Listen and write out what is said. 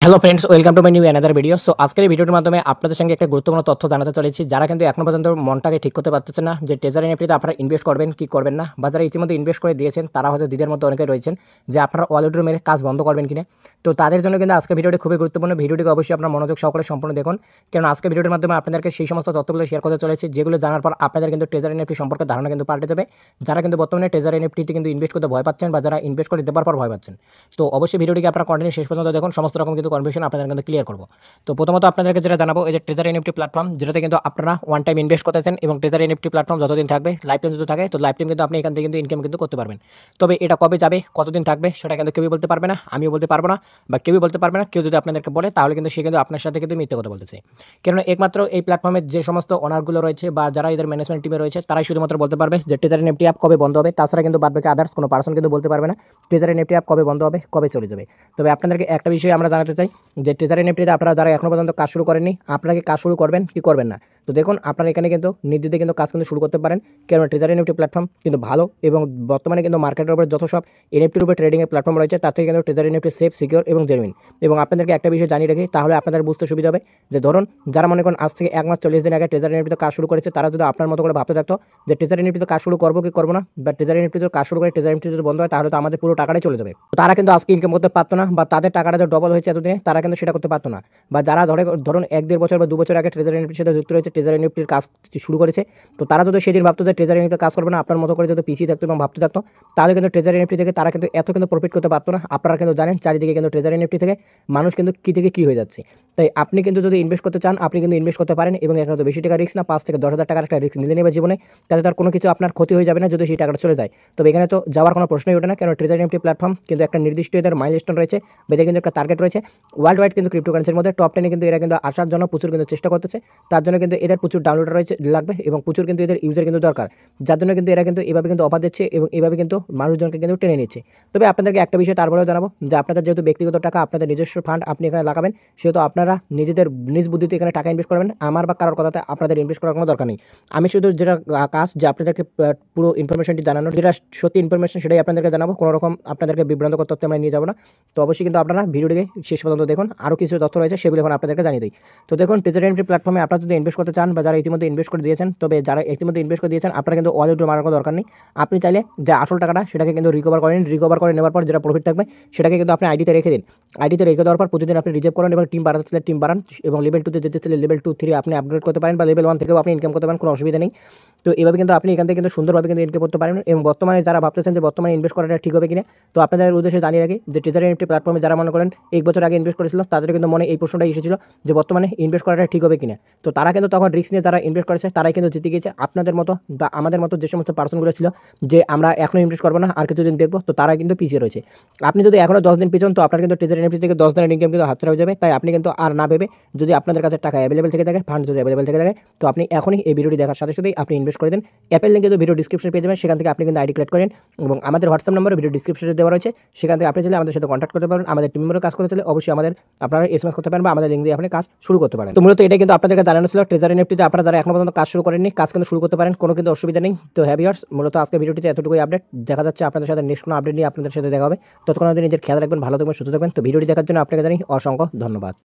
Hello friends, welcome to my new another video. So আজকের এই ভিডিওর মাধ্যমে আপনাদের সঙ্গে একটা গুরুত্বপূর্ণ তথ্য জানাতে চলেছি। যারা কিন্তু এখনো পর্যন্ত মনটাকে ঠিক করতে পারতেছে না যে ট্রেজার এনএফটিতে আপনারা ইনভেস্ট করবেন কি করবেন না, বা যারা ইতিমধ্যে ইনভেস্ট করে দিয়েছেন তারা হয়তো দ্বিধার মধ্যে অনেকে রয়েছেন যে আপনারা অলরেডি মেরে কাজ বন্ধ করবেন কিনা। তো তাদের জন্য কিন্তু আজকে ভিডিওটি খুবই গুরুত্বপূর্ণ। ভিডিওটিকে অবশ্যই আপনার মনোযোগ সহকারে সম্পূর্ণ দেখুন, কারণ আজকে ভিডিওর মাধ্যমে আপনাদেরকে সেই সমস্ত তথ্যগুলো শেয়ার করতে চলেছি যেগুলো জানার পর আপনাদের কিন্তু ট্রেজার এনএফটি সম্পর্কে ধারণা কিন্তু পাল্টে যাবে। যারা কিন্তু বর্তমানে ট্রেজার এনএফটিতে কিন্তু ইনভেস্ট করতে ভয় পাচ্ছেন বা যারা ইনভেস্ট করে দেওয়ার পর ভয় পাচ্ছেন, তো অবশ্যই ভিডিওটিকে আপনারা কন্টিনিউ শেষ পর্যন্ত দেখুন। সমস্ত রকম কিন্তু কনফিউশন আপনাদের কিন্তু ক্লিয়ার করবো। তো প্রথমত আপনাদেরকে যেটা জানাবো, এই যে ট্রেজার এনএফটি প্ল্যাটফর্ম, যেটাতে কিন্তু আপনারা ওয়ান টাইম ইনভেস্ট করতেছেন এবং ট্রেজার এনএফটি প্ল্যাটফর্ম যতদিন থাকবে, লাইফ টাইম যদি থাকে, তো লাইফ টাইম কিন্তু আপনি এখান থেকে কিন্তু ইনকাম কিন্তু করতে পারবেন। তবে এটা কবে যাবে, কতদিন থাকবে, সেটা কিন্তু কেউই বলতে পারবে না, আমিও বলতে পারবো না, বা কেউই বলতে পারবে না। কেউ যদি আপনাদেরকে বলে তাহলে কিন্তু সে কিন্তু আপনার সাথে কিন্তু মিথ্যে কথা বলতেছে। কেননা একমাত্র এই প্ল্যাটফর্মের যে সমস্ত ওনারগুলো রয়েছে বা যারা এদের ম্যানেজমেন্ট টিমে রয়েছে তারাই শুধুমাত্র বলতে পারবে যে ট্রেজার এনএফটি অ্যাপ কবে বন্ধ হবে। তাছাড়া কিন্তু বাদবাকি আদার্স কোনো পার্সন কিন্তু বলতে পারবে না ট্রেজার এনএফটি অ্যাপ কবে বন্ধ হবে, কবে চলে যাবে। তবে আপনাদেরকে একটা বিষয় আমরা জানাতে চাই যে ট্রেজার এনএফটিতে আপনারা যারা এখনো পর্যন্ত কাজ শুরু করেননি, আপনারা কি কাজ শুরু করবেন কি করবেন না। তো দেখুন, আপনারা এখানে কিন্তু নির্দ্বিধায় কিন্তু কাজ কিন্তু শুরু করতে পারেন, কারণ ট্রেজার এনএফটি প্ল্যাটফর্ম কিন্তু ভালো এবং বর্তমানে কিন্তু মার্কেটের উপরে যত সব এনএফটির উপরে ট্রেডিংয়ের প্ল্যাটফর্ম রয়েছে তার থেকে কিন্তু ট্রেজার এনএফটি সেফ, সিকিউর এবং জেনুইন। এবং আপনাদেরকে একটা বিষয় জানিয়ে রাখি, তাহলে আপনাদের বুঝতে সুবিধা হবে যে ধরুন যারা মনে করেন আজ থেকে 1 মাস 40 দিন আগে ট্রেজার এনএফটিতে কাজ শুরু করেছে, তারা যদি আপনার মতো করে ভাবতে থাকতো যে ট্রেজার এনএফটিতে কাজ শুরু করবো কি করবো না, বা ট্রেজার এনএফটিতে কাজ শুরু করে ট্রেজার এনএফটি যদি বন্ধ হয় তাহলে তো আমাদের পুরো টাকাটাই চলে যাবে। তো তারা কিন্তু আজকে ইনকাম করতে পারতো না, বা তাদের টাকাটা যে ডবল হয়েছে এতদিনে তারা কিন্তু সেটা করতে পারতো না। বা যারা ধরুন 1-1.5 বছর বা 2 বছর আগে ট্রেজার এনএফটির সাথে যুক্ত রয়েছে, ট্রেজার এনএফটির কাজ শুরু করেছে, তো তারা যদি সেদিন ভাবতো যে ট্রেজার এনএফটির কাজ করবে না, আপনার মতো করে যদি পিছিয়ে থাকতো এবং ভাবতে থাকতো, তাহলে কিন্তু ট্রেজার এনএফটি থেকে তারা কিন্তু এত কিন্তু প্রফিট করতে পারতো না। আপনারা কিন্তু জানেন চারিদিকে কিন্তু ট্রেজার এনএফটি থেকে মানুষ কিন্তু কী থেকে কী হয়ে যাচ্ছে। তাই আপনি কিন্তু যদি ইনভেস্ট করতে চান, আপনি কিন্তু ইনভেস্ট করতে পারেন এবং এখানে তো বেশি টাকা রিস্ক না, 5 থেকে 10,000 টাকার একটা রিস্ক নিলে নেবে জীবনে, তাতে তার কোনো কিছু আপনার ক্ষতি হয়ে যাবে না যদি সেই টাকাটা চলে যায়। তবে এখানে তো যাওয়ার কোনো প্রশ্নই ওঠে না, কারণ ট্রেজার এনএফটি প্ল্যাটফর্ম কিন্তু একটা নির্দিষ্ট এদের মাইলস্টোন রয়েছে, এদের কিন্তু একটা টার্গেট রয়েছে। ওয়ার্ল্ড ওয়াইড কিন্তু ক্রিপ্টোকারেন্সির মধ্যে টপ 10 কিন্তু এরা কিন্তু আসার জন্য প্রচুর কিন্তু চেষ্টা করতেছে। তার জন্য কিন্তু এদের প্রচুর ডাউনলোড রয়েছে লাগবে এবং প্রচুর কিন্তু এদের ইউজার কিন্তু দরকার, যার জন্য কিন্তু এরা কিন্তু এভাবে কিন্তু অফার দিচ্ছে এবং এভাবে কিন্তু মানুষজনকে কিন্তু টেনে নিচ্ছে। তবে আপনাদেরকে একটা বিষয় তারপরেও জানাবো যে আপনাদের যেহেতু ব্যক্তিগত টাকা, আপনাদের নিজস্ব ফান্ড আপনি এখানে লাগাবেন, সেহেতু আপনারা নিজেদের নিজ বুদ্ধিতে এখানে টাকা ইনভেস্ট করবেন। আমার বা কারোর কথাতে আপনাদের ইনভেস্ট করার কোনো দরকার নেই। আমি শুধু যেটা কাজ যে আপনাদেরকে পুরো ইনফরমেশনটি জানানোর, যেটা সত্যি ইনফরমেশন সেটাই আপনাদেরকে জানাবো। কোনো রকম আপনাদেরকে বিভ্রান্তকর তথ্য আমরা নিয়ে যাবো না। তো অবশ্যই কিন্তু আপনারা ভিডিওটিকে শেষ পর্যন্ত দেখুন, আরও কিছু তথ্য রয়েছে সেগুলো এখন আপনাদেরকে জানিয়ে দিই। তো দেখুন, ট্রেজার এনএফটি প্ল্যাটফর্মে আপনারা যদি ইনভেস্ট করতে চান বা যারা ইতিমধ্যে ইনভেস্ট করে দিয়েছেন, তবে যারা ইতিমধ্যে ইনভেস্ট করে দিয়েছেন আপনারা কিন্তু ওয়ালেট মারার কোনো দরকার নেই। আপনি চাইলে যে আসল টাকাটা সেটাকে কিন্তু রিকভার করে নিন। রিকভার করে নেওয়ার পর যেটা প্রফিট থাকবে সেটাকে কিন্তু আপনি আইডিতে রেখে দিন। আইডিতে রেখে দেওয়ার পর প্রতিদিন আপনি রিজার্ভ করেন এবং টিম বাড়াতে চাইলে টিম বাড়ান, এবং লেভেল 2 তে যেতে চাইলে লেভেল 2, 3 আপনি আপগ্রেড করতে পারেন, বা লেভেল 1 থেকেও আপনি ইনকাম করতে পারেন, কোনো অসুবিধা নেই। তো এভাবে কিন্তু আপনি এখান থেকে কিন্তু সুন্দরভাবে কিন্তু ইনকাম করতে পারেন। এবং বর্তমানে যারা ভাবতেছেন যে বর্তমানে ইনভেস্ট করাটা ঠিক হবে কিনা, তো আপনাদের উদ্দেশ্যে জানিয়ে রাখি যে ট্রেজার এনএফটি প্ল্যাটফর্মে যারা মনে করেন 1 বছর আগে ইনভেস্ট করেছিল, তাদের কিন্তু মনে এই প্রশ্নটাই এসেছিল যে বর্তমানে ইনভেস্ট করাটা ঠিক হবে কিনা। তো তারা কিন্তু তখন রিস্ক নিয়ে যারা ইনভেস্ট করেছে তারাই কিন্তু জিতে গিয়েছে। আপনাদের মতো বা আমাদের মতো যে সমস্ত পার্সনগুলো ছিল যে আমরা এখনও ইনভেস্ট করবো না, আর কিছুদিন দেখবো, তো তারা কিন্তু পিছিয়ে রয়েছে। আপনি যদি এখনও 10 দিন পিছন, তো আপনার কিন্তু ট্রেজার এনএফটি থেকে 10 দিনের ইনকাম কিন্তু হাতছাড়া হয়ে যাবে। তাই আপনি কিন্তু আর না ভেবে, যদি আপনাদের কাছে টাকা অ্যাভেলেবল থেকে থাকে, ফান্ড যদি অ্যাভেলেবল থেকে থাকে, তো আপনি এখনই এই ভিডিওটি দেখার সাথে সাথেই আপনি ইনভেস্ট করে দিন। অ্যাপের লিঙ্ক কিন্তু ভিডিও ডিসক্রিপশনে পেয়ে যাবেন, সেখান থেকে আপনি কিন্তু আইডি ক্রিয়েট করেন এবং আমাদের হোয়াটসঅ্যাপ নম্বরে ভিডিও ডিসক্রিপশনে দেওয়া রয়েছে, সেখান থেকে আপনি চাইলে আমাদের সাথে কন্ট্যাক্ট করতে পারেন। আমাদের টিম মেম্বারও কাজ করতে চাইলে অবশ্যই আপনারা এসএমএস করতে পারেন বা আমাদের লিঙ্ক দিয়ে আপনি কাজ শুরু করতে পারেন। তো মূলত এটাই কিন্তু আপনাদেরকে জানানো ছিল ট্রেজার এনএফটিতে আপনারা যারা এখনো পর্যন্ত কাজ শুরু করেননি, কাজ কিন্তু শুরু করতে পারেন, কোনো কিন্তু অসুবিধা নেই। তো হ্যাঁ ভিউয়ার্স, মূলত আজকে ভিডিওটিতে এতটুকুই আপডেট। দেখা যাচ্ছে আপনাদের সাথে নেক্সট কোনো আপডেট নিয়ে আপনাদের সাথে দেখা হবে। ততক্ষণ নিজের খেয়াল রাখবেন, ভালো থাকবেন, সুস্থ থাকবেন। তো ভিডিওটি দেখার জন্য আপনাকে জানাই অসংখ্য ধন্যবাদ।